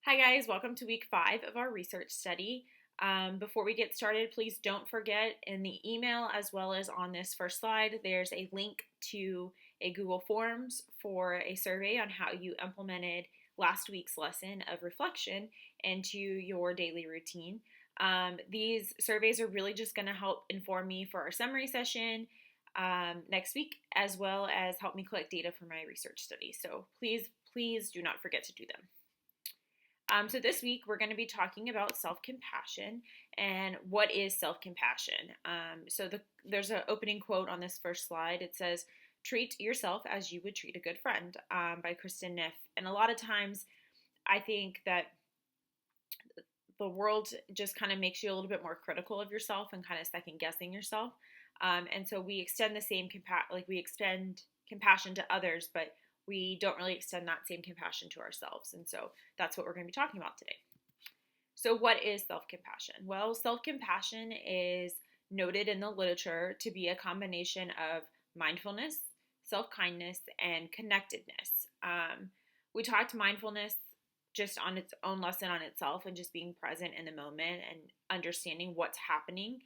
Hi guys, welcome to week 5 of our research study. Before we get started, please don't forget in the email as well as on this first slide, there's a link to a Google Forms for a survey on how you implemented last week's lesson of reflection into your daily routine. These surveys are really just going to help inform me for our summary session next week, as well as help me collect data for my research study. So please do not forget to do them. So this week we're going to be talking about self-compassion and what is self-compassion. There's an opening quote on this first slide. It says, "Treat yourself as you would treat a good friend," by Kristen Neff. And a lot of times I think that the world just kind of makes you a little bit more critical of yourself and kind of second guessing yourself. And so we extend the same we extend compassion to others, but we don't really extend that same compassion to ourselves. And so that's what we're going to be talking about today. So what is self-compassion? Well, self-compassion is noted in the literature to be a combination of mindfulness, self-kindness, and connectedness. We talked mindfulness just on its own lesson on itself and just being present in the moment and understanding what's happening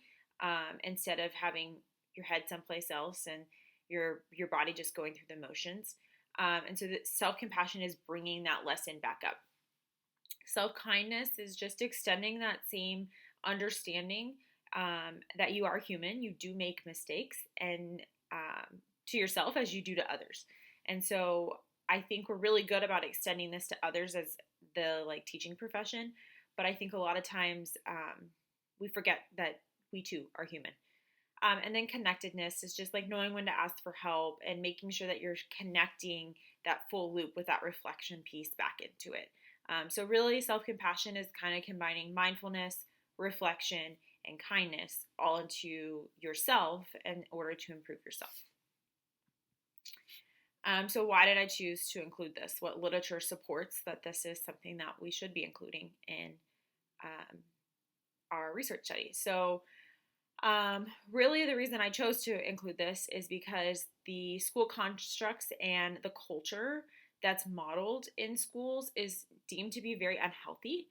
instead of having your head someplace else and your body just going through the motions. And so that self-compassion is bringing that lesson back up. Self-kindness is just extending that same understanding that you are human, you do make mistakes, and to yourself as you do to others. And so I think we're really good about extending this to others as the teaching profession, but I think a lot of times we forget that we too are human. And then connectedness is just knowing when to ask for help and making sure that you're connecting that full loop with that reflection piece back into it. So really self-compassion is kind of combining mindfulness, reflection, and kindness all into yourself in order to improve yourself. So why did I choose to include this? What literature supports that this is something that we should be including in our research study. So really the reason I chose to include this is because the school constructs and the culture that's modeled in schools is deemed to be very unhealthy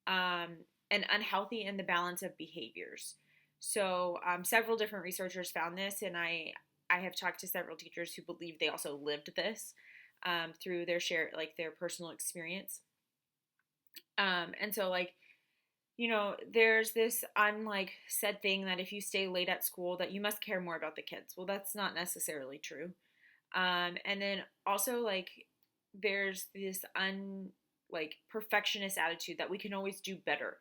and unhealthy in the balance of behaviors. So several different researchers found this, and I have talked to several teachers who believe they also lived this through their their personal experience. And so there's this said thing that if you stay late at school that you must care more about the kids. Well, that's not necessarily true. And then also there's this perfectionist attitude that we can always do better,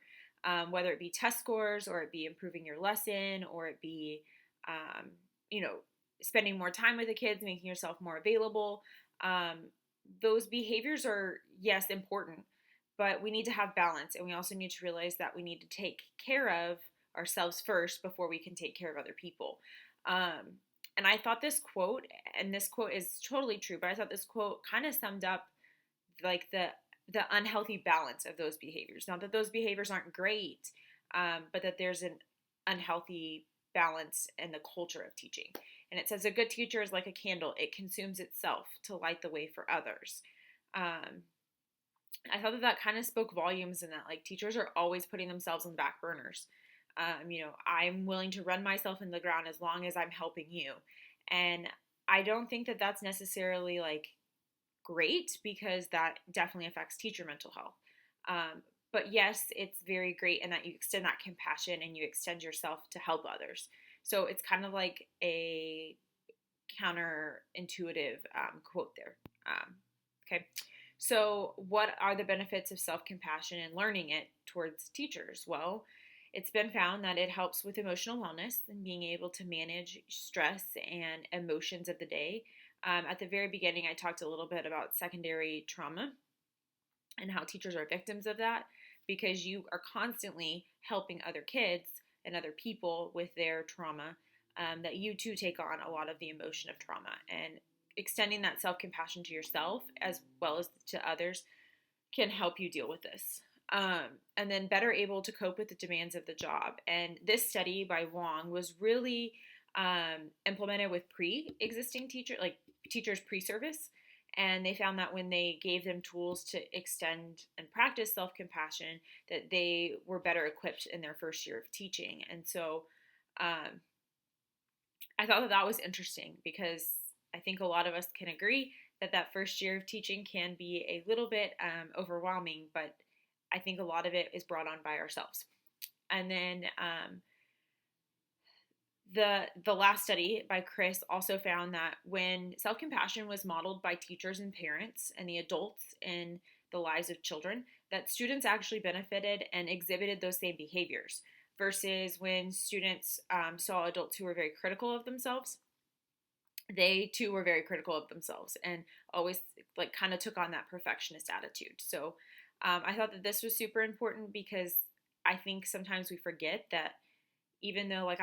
whether it be test scores or it be improving your lesson or it be, spending more time with the kids, making yourself more available. Those behaviors are, yes, important, but we need to have balance, and we also need to realize that we need to take care of ourselves first before we can take care of other people. And I thought this quote, and this quote is totally true, but I thought this quote kind of summed up the unhealthy balance of those behaviors. Not that those behaviors aren't great, but that there's an unhealthy balance in the culture of teaching. And it says, "A good teacher is like a candle. It consumes itself to light the way for others." I thought that kind of spoke volumes in that teachers are always putting themselves on back burners. I'm willing to run myself in the ground as long as I'm helping you. And I don't think that that's necessarily great, because that definitely affects teacher mental health. But yes, it's very great in that you extend that compassion and you extend yourself to help others. So it's kind of like a counterintuitive quote there. Okay. So what are the benefits of self-compassion and learning it towards teachers? Well, it's been found that it helps with emotional wellness and being able to manage stress and emotions of the day. At the very beginning, I talked a little bit about secondary trauma and how teachers are victims of that, because you are constantly helping other kids and other people with their trauma, that you too take on a lot of the emotion of trauma. And extending that self-compassion to yourself as well as to others can help you deal with this. And then better able to cope with the demands of the job. And this study by Wong was really implemented with pre-existing teachers pre-service. And they found that when they gave them tools to extend and practice self-compassion, that they were better equipped in their first year of teaching. And so um, I thought that that was interesting because I think a lot of us can agree that that first year of teaching can be a little bit overwhelming, but I think a lot of it is brought on by ourselves. And then the last study by Chris also found that when self-compassion was modeled by teachers and parents and the adults in the lives of children, that students actually benefited and exhibited those same behaviors versus when students saw adults who were very critical of themselves. They too were very critical of themselves and always like kind of took on that perfectionist attitude. So I thought that this was super important because I think sometimes we forget that even though like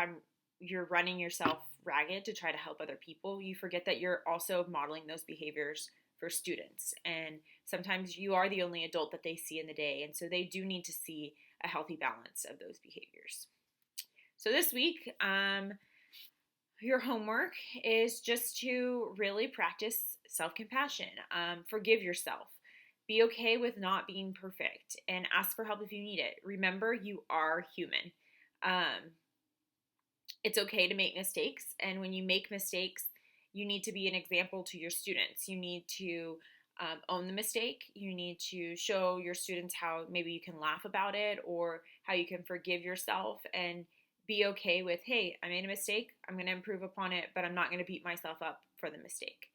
you're running yourself ragged to try to help other people, you forget that you're also modeling those behaviors for students. And sometimes you are the only adult that they see in the day. And so they do need to see a healthy balance of those behaviors. So this week, your homework is just to really practice self-compassion. Forgive yourself. Be okay with not being perfect and ask for help if you need it. Remember, you are human. It's okay to make mistakes. And when you make mistakes, you need to be an example to your students. You need to own the mistake. You need to show your students how maybe you can laugh about it or how you can forgive yourself and be okay with, hey, I made a mistake. I'm going to improve upon it, but I'm not going to beat myself up for the mistake.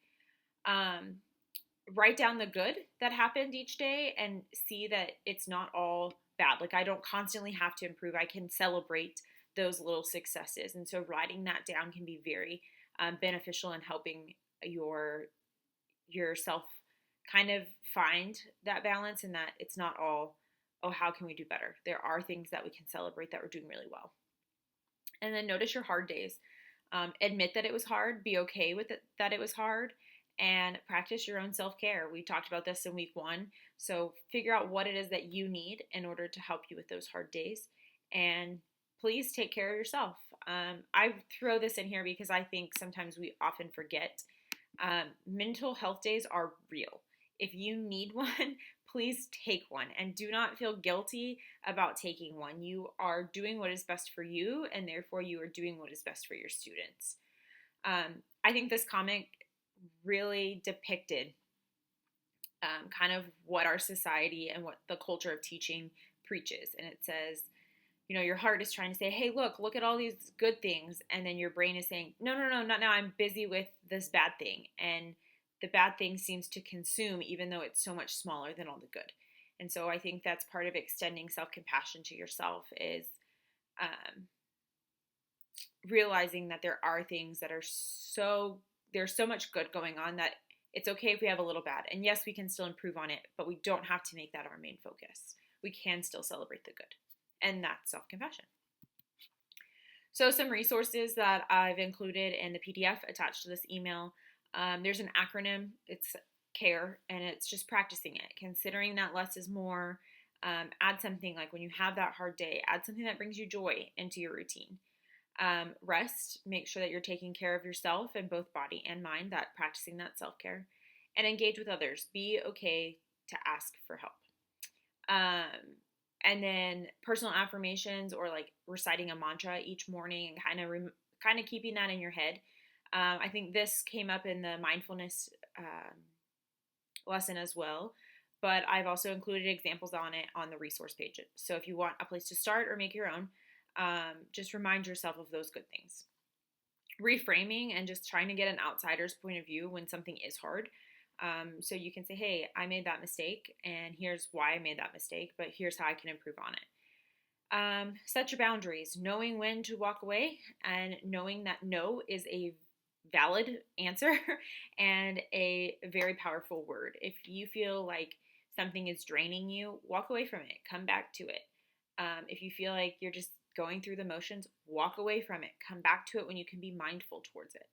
Write down the good that happened each day and see that it's not all bad. Like I don't constantly have to improve. I can celebrate those little successes. And so writing that down can be very beneficial in helping yourself kind of find that balance and that it's not all, oh, how can we do better? There are things that we can celebrate that we're doing really well. And then notice your hard days. Admit that it was hard. Be okay with it, that it was hard. And practice your own self-care. We talked about this in week 1. So figure out what it is that you need in order to help you with those hard days. And please take care of yourself. I throw this in here because I think sometimes we often forget. Mental health days are real. If you need one, please take one and do not feel guilty about taking one. You are doing what is best for you, and therefore you are doing what is best for your students. I think this comic really depicted kind of what our society and what the culture of teaching preaches. And it says, you know, your heart is trying to say, hey, look at all these good things. And then your brain is saying, no, not now. I'm busy with this bad thing. And the bad thing seems to consume, even though it's so much smaller than all the good. And so I think that's part of extending self-compassion to yourself is realizing that there are things that are there's so much good going on that it's okay if we have a little bad. And yes, we can still improve on it, but we don't have to make that our main focus. We can still celebrate the good. And that's self-compassion. So some resources that I've included in the PDF attached to this email. There's an acronym. It's CARE, and it's just practicing it. Considering that less is more. Add something like when you have that hard day, add something that brings you joy into your routine. Rest, make sure that you're taking care of yourself in both body and mind, that practicing that self-care. And engage with others. Be okay to ask for help. And then personal affirmations or like reciting a mantra each morning and kind of keeping that in your head. I think this came up in the mindfulness lesson as well, but I've also included examples on it on the resource page. So if you want a place to start or make your own, just remind yourself of those good things. Reframing and just trying to get an outsider's point of view when something is hard. So you can say, hey, I made that mistake, and here's why I made that mistake, but here's how I can improve on it. Set your boundaries, knowing when to walk away and knowing that no is a valid answer and a very powerful word. If you feel like something is draining you, walk away from it. Come back to it. If you feel like you're just going through the motions, walk away from it. Come back to it when you can be mindful towards it.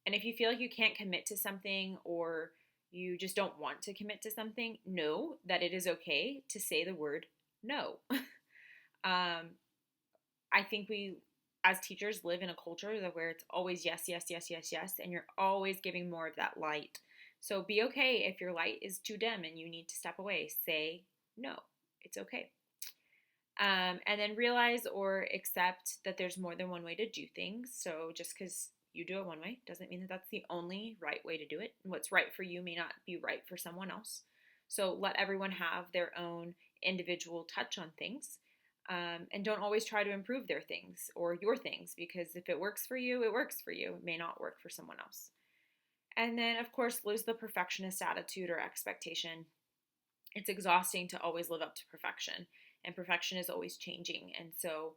And if you feel like you can't commit to something or you just don't want to commit to something, know that it is okay to say the word no. I think we, as teachers, live in a culture where it's always yes, yes, yes, yes, yes, and you're always giving more of that light So be okay if your light is too dim and you need to step away. Say no. It's okay. And then realize or accept that there's more than one way to do things. So just because you do it one way doesn't mean that that's the only right way to do it. What's right for you may not be right for someone else. So let everyone have their own individual touch on things. And don't always try to improve their things or your things, because if it works for you, it works for you. It may not work for someone else. And then, of course, lose the perfectionist attitude or expectation. It's exhausting to always live up to perfection, and perfection is always changing. And so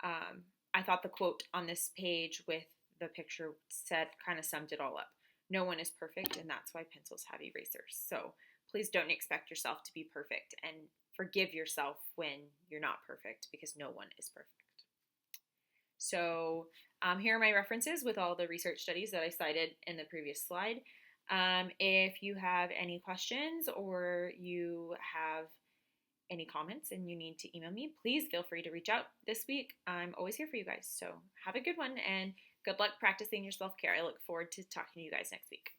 I thought the quote on this page with the picture said, kind of summed it all up. No one is perfect, and that's why pencils have erasers. So please don't expect yourself to be perfect, and forgive yourself when you're not perfect, because no one is perfect. So here are my references with all the research studies that I cited in the previous slide. If you have any questions or you have any comments and you need to email me, please feel free to reach out this week. I'm always here for you guys. So have a good one and good luck practicing your self-care. I look forward to talking to you guys next week.